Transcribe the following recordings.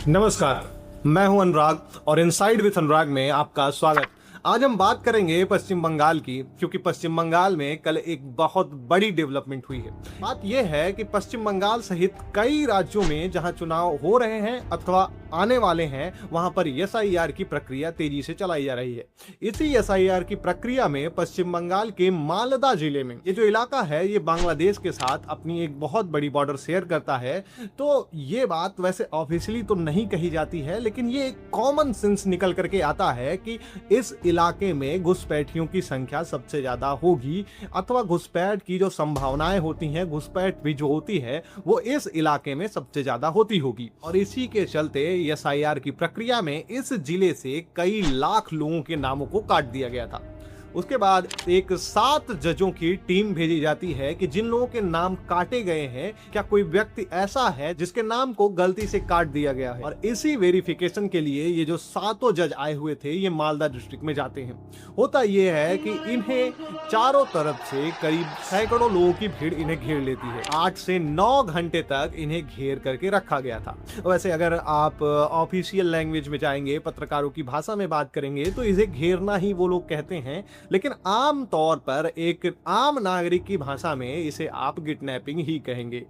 नमस्कार, मैं हूं अनुराग और इनसाइड विथ अनुराग में आपका स्वागत। आज हम बात करेंगे पश्चिम बंगाल की, क्योंकि पश्चिम बंगाल में कल एक बहुत बड़ी डेवलपमेंट हुई है। बात यह है कि पश्चिम बंगाल सहित कई राज्यों में जहां चुनाव हो रहे हैं अथवा आने वाले हैं, वहां पर एसआईआर की प्रक्रिया तेजी से चलाई जा रही है। इसी एसआईआर की प्रक्रिया में पश्चिम बंगाल के मालदा जिले में, ये जो इलाका है ये बांग्लादेश के साथ अपनी एक बहुत बड़ी बॉर्डर शेयर करता है। तो ये बात वैसे ऑफिशियली तो नहीं कही जाती है, लेकिन ये एक कॉमन सेंस निकल करके आता है कि इस इलाके में घुसपैठियों की संख्या सबसे ज्यादा होगी, अथवा घुसपैठ की जो संभावनाएं होती हैं, घुसपैठ भी जो होती है वो इस इलाके में सबसे ज्यादा होती होगी। और इसी के चलते एसआईआर की प्रक्रिया में इस जिले से कई लाख लोगों के नामों को काट दिया गया था। उसके बाद एक 7 जजों की टीम भेजी जाती है कि जिन लोगों के नाम काटे गए हैं, क्या कोई व्यक्ति ऐसा है जिसके नाम को गलती से काट दिया गया है। और इसी वेरिफिकेशन के लिए ये जो 7 जज आए हुए थे ये मालदा डिस्ट्रिक्ट में जाते हैं। होता ये है कि इन्हें चारों तरफ से करीब सैकड़ों लोगों की भीड़ इन्हें घेर लेती है। 8 से 9 घंटे तक इन्हें घेर करके रखा गया था। वैसे अगर आप ऑफिशियल लैंग्वेज में जाएंगे, पत्रकारों की भाषा में बात करेंगे, तो इसे घेरना ही वो लोग कहते हैं, लेकिन आम तौर पर एक आम नागरिक की भाषा में इसे आप किडनैपिंग ही कहेंगे।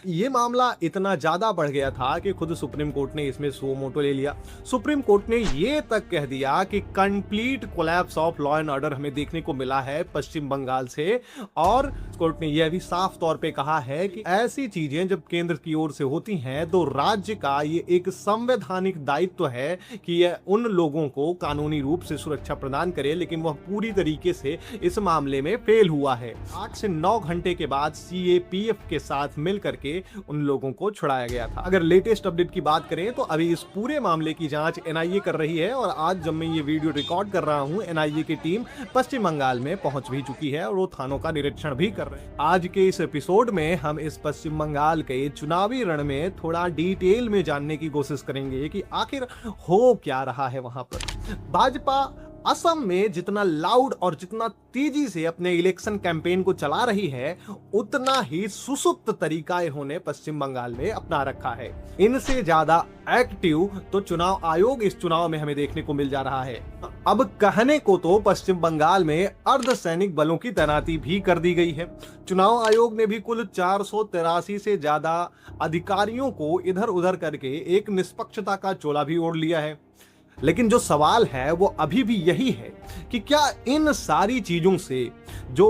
ये मामला इतना ज्यादा बढ़ गया था कि खुद सुप्रीम कोर्ट ने इसमें सो मोटो ले लिया। सुप्रीम कोर्ट ने ये तक कह दिया कि complete collapse of law and order हमें देखने को मिला है पश्चिम बंगाल से। और कोर्ट ने यह भी साफ तौर पे कहा है कि ऐसी चीजें जब केंद्र की ओर से होती हैं तो राज्य का ये एक संवैधानिक दायित्व है कि यह उन लोगों को कानूनी रूप से सुरक्षा प्रदान करे, लेकिन वह पूरी तरीके से इस मामले में फेल हुआ है। 8 से 9 घंटे के बाद सीएपीएफ के साथ मिल करके उन लोगों को छुड़ाया गया था। अगर लेटेस्ट अपडेट की बात करें तो अभी इस पूरे मामले की जांच एनआईए कर रही है, और आज जब मैं ये वीडियो रिकॉर्ड कर रहा हूं, एनआईए की टीम पश्चिम बंगाल में पहुंच भी चुकी है और वो थानों का निरीक्षण भी कर रहे हैं। आज के इस एपिसोड में हम इस पश्चिम बंगाल के चुनावी रण में थोड़ा डिटेल में जानने की कोशिश करेंगे कि आखिर हो क्या रहा है वहां पर। भाजपा असम में जितना लाउड और जितना तेजी से अपने इलेक्शन कैंपेन को चला रही है, उतना ही सुसुप्त तरीका इन्होंने पश्चिम बंगाल में अपना रखा है। इनसे ज्यादा एक्टिव तो चुनाव आयोग इस चुनाव में हमें देखने को मिल जा रहा है। अब कहने को तो पश्चिम बंगाल में अर्धसैनिक बलों की तैनाती भी कर दी गई है। चुनाव आयोग ने भी कुल 483 से ज्यादा अधिकारियों को इधर उधर करके एक निष्पक्षता का चोला भी ओढ़ लिया है। लेकिन जो सवाल है वो अभी भी यही है कि क्या इन सारी चीजों से जो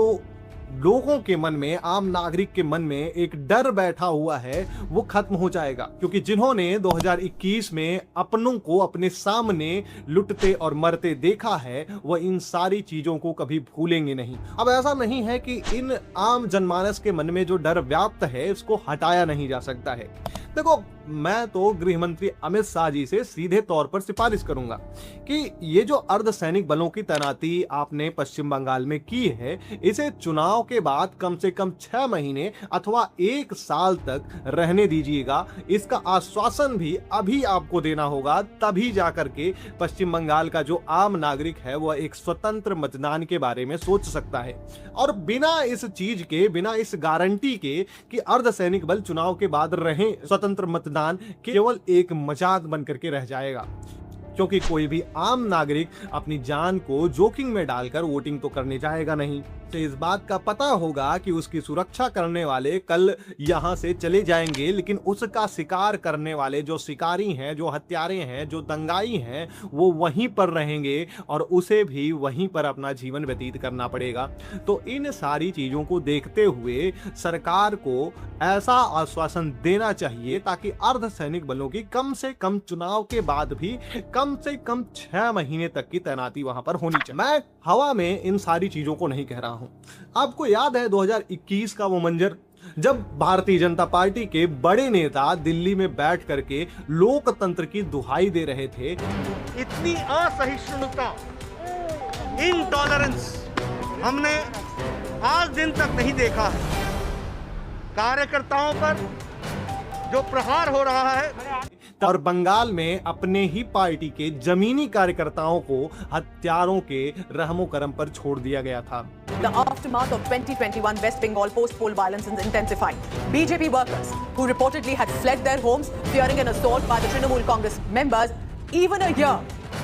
लोगों के मन में, आम नागरिक के मन में एक डर बैठा हुआ है, वो खत्म हो जाएगा। क्योंकि जिन्होंने 2021 में अपनों को अपने सामने लुटते और मरते देखा है, वह इन सारी चीजों को कभी भूलेंगे नहीं। अब ऐसा नहीं है कि इन आम जनमानस के मन में जो डर व्याप्त है इसको हटाया नहीं जा सकता है। देखो, मैं तो गृह मंत्री अमित शाह जी से सीधे तौर पर सिफारिश करूंगा कि ये जो अर्धसैनिक बलों की तैनाती आपने पश्चिम बंगाल में की है, इसे चुनाव के बाद कम से कम 6 महीने अथवा 1 साल तक रहने दीजिएगा। इसका आश्वासन भी अभी आपको देना होगा, तभी जाकर के पश्चिम बंगाल का जो आम नागरिक है वह एक स्वतंत्र मतदान के बारे में सोच सकता है। और बिना इस चीज के, बिना इस गारंटी के कि अर्धसैनिक बल चुनाव के बाद रहे, स्वतंत्र मतदान केवल एक मजाक बनकर के रह जाएगा। क्योंकि कोई भी आम नागरिक अपनी जान को जोखिम में डालकर वोटिंग तो करने जाएगा नहीं। तो इस बात का पता होगा कि उसकी सुरक्षा करने वाले कल यहां से चले जाएंगे, लेकिन उसका शिकार करने वाले जो शिकारी हैं, जो हत्यारे हैं, जो दंगाई हैं, वो वहीं पर रहेंगे और उसे भी वहीं पर अपना जीवन व्यतीत करना पड़ेगा। तो इन सारी चीजों को देखते हुए सरकार को ऐसा आश्वासन देना चाहिए ताकि अर्धसैनिक बलों की कम से कम चुनाव के बाद भी कम से कम 6 महीने तक की तैनाती वहां पर होनी चाहिए। मैं हवा में इन सारी चीजों को नहीं कह रहा हूं। आपको याद है 2021 का वो मंजर, जब भारतीय जनता पार्टी के बड़े नेता दिल्ली में बैठ करके लोकतंत्र की दुहाई दे रहे थे। इतनी असहिष्णुता, इनटॉलरेंस हमने आज दिन तक नहीं देखा है। कार्यकर्ताओं पर जो प्रहार हो रहा है, और बंगाल में अपने ही पार्टी के जमीनी कार्यकर्ताओं को हत्यारों के रहमो करम पर छोड़ दिया गया था। The aftermath of 2021 West Bengal post-poll violence is intensifying. BJP workers who reportedly had fled their homes fearing an assault by the Trinamool Congress members even a year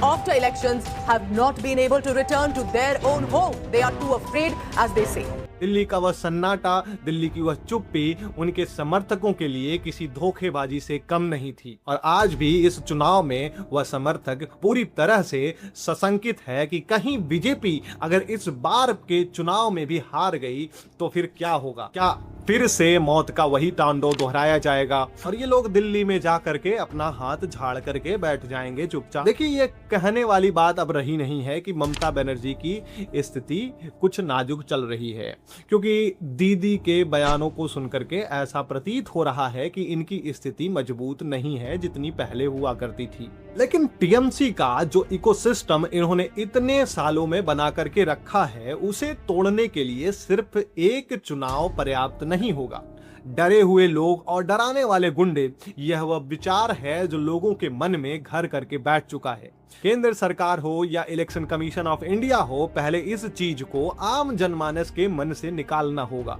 after elections have not been able to return to their own home. They are too afraid, as they say. Delhi का वह सन्नाटा, दिल्ली की वह चुप्पी उनके समर्थकों के लिए किसी धोखेबाजी से कम नहीं थी और आज भी इस चुनाव में वह समर्थक पूरी तरह से सशंकित है कि कहीं बीजेपी अगर इस बार के चुनाव में भी हार गई तो फिर क्या होगा, क्या फिर से मौत का वही तांडव दोहराया जाएगा और ये लोग दिल्ली में जा करके अपना हाथ झाड़ करके बैठ जाएंगे चुपचाप। देखिए, ये कहने वाली बात अब रही नहीं है कि ममता बनर्जी की स्थिति कुछ नाजुक चल रही है, क्योंकि दीदी के बयानों को सुनकर के ऐसा प्रतीत हो रहा है कि इनकी स्थिति मजबूत नहीं है जितनी पहले हुआ करती थी। लेकिन टीएमसी का जो इकोसिस्टम इन्होंने इतने सालों में बना करके रखा है, उसे तोड़ने के लिए सिर्फ एक चुनाव पर्याप्त नहीं होगा। डरे हुए लोग और डराने वाले गुंडे, यह वह विचार है जो लोगों के मन में घर करके बैठ चुका है। केंद्र सरकार हो या इलेक्शन कमीशन ऑफ इंडिया हो, पहले इस चीज को आम जनमानस के मन से निकालना होगा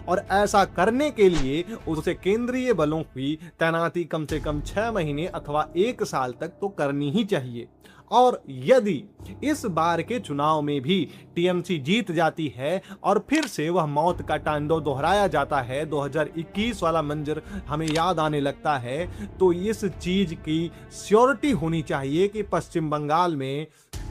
और ऐसा करने के लिए उसे केंद्रीय बलों की तैनाती कम से कम 6 महीने अथवा 1 साल तक तो करनी ही चाहिए। और यदि इस बार के चुनाव में भी टीएमसी जीत जाती है और फिर से वह मौत का तांडव दोहराया जाता है, 2021 वाला मंजर हमें याद आने लगता है, तो इस चीज की श्योरिटी होनी चाहिए कि पश्चिम बंगाल में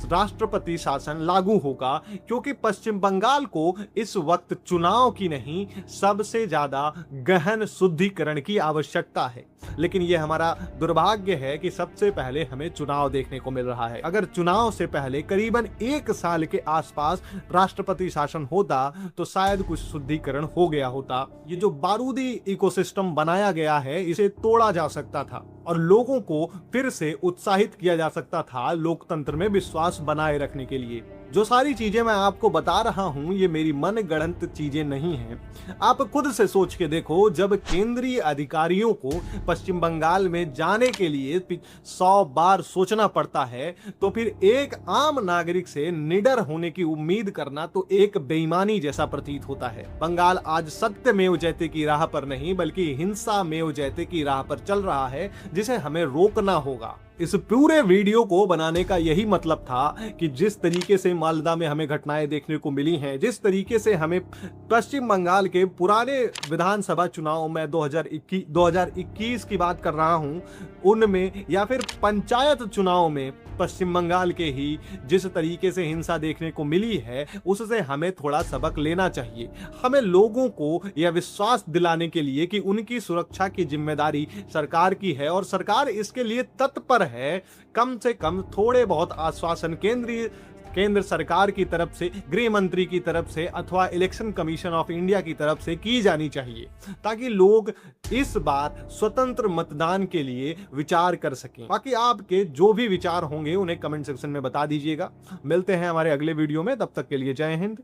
राष्ट्रपति शासन लागू होगा, क्योंकि पश्चिम बंगाल को इस वक्त चुनाव की नहीं, सबसे ज्यादा गहन शुद्धिकरण की आवश्यकता है। लेकिन यह हमारा दुर्भाग्य है कि सबसे पहले हमें चुनाव देखने को मिल रहा है। अगर चुनाव से पहले करीबन 1 साल के आसपास राष्ट्रपति शासन होता तो शायद कुछ शुद्धिकरण हो गया होता। ये जो बारूदी इकोसिस्टम बनाया गया है, इसे तोड़ा जा सकता था और लोगों को फिर से उत्साहित किया जा सकता था लोकतंत्र में विश्वास बनाए रखने के लिए। जो सारी चीजें मैं आपको बता रहा हूं, ये मेरी मन गढ़ंत चीजें नहीं हैं। आप खुद से सोच के देखो, जब केंद्रीय अधिकारियों को पश्चिम बंगाल में जाने के लिए 100 बार सोचना पड़ता है, तो फिर एक आम नागरिक से निडर होने की उम्मीद करना तो एक बेईमानी जैसा प्रतीत होता है। बंगाल आज सत्यमेव जयते की राह पर नहीं, बल्कि हिंसा मेव जयते की राह पर चल रहा है, जिसे हमें रोकना होगा। इस पूरे वीडियो को बनाने का यही मतलब था कि जिस तरीके से मालदा में हमें घटनाएं देखने को मिली हैं, जिस तरीके से हमें पश्चिम बंगाल के पुराने विधानसभा चुनाव में 2021 की बात कर रहा हूं, उनमें या फिर पंचायत चुनाव में पश्चिम बंगाल के ही जिस तरीके से हिंसा देखने को मिली है, उससे हमें थोड़ा सबक लेना चाहिए। हमें लोगों को यह विश्वास दिलाने के लिए कि उनकी सुरक्षा की जिम्मेदारी सरकार की है और सरकार इसके लिए तत्पर है, कम से कम थोड़े बहुत आश्वासन केंद्र सरकार की तरफ से, गृह मंत्री की तरफ से अथवा इलेक्शन कमीशन ऑफ इंडिया की तरफ से की जानी चाहिए, ताकि लोग इस बार स्वतंत्र मतदान के लिए विचार कर सकें। बाकी आपके जो भी विचार होंगे उन्हें कमेंट सेक्शन में बता दीजिएगा। मिलते हैं हमारे अगले वीडियो में, तब तक के लिए जय हिंद।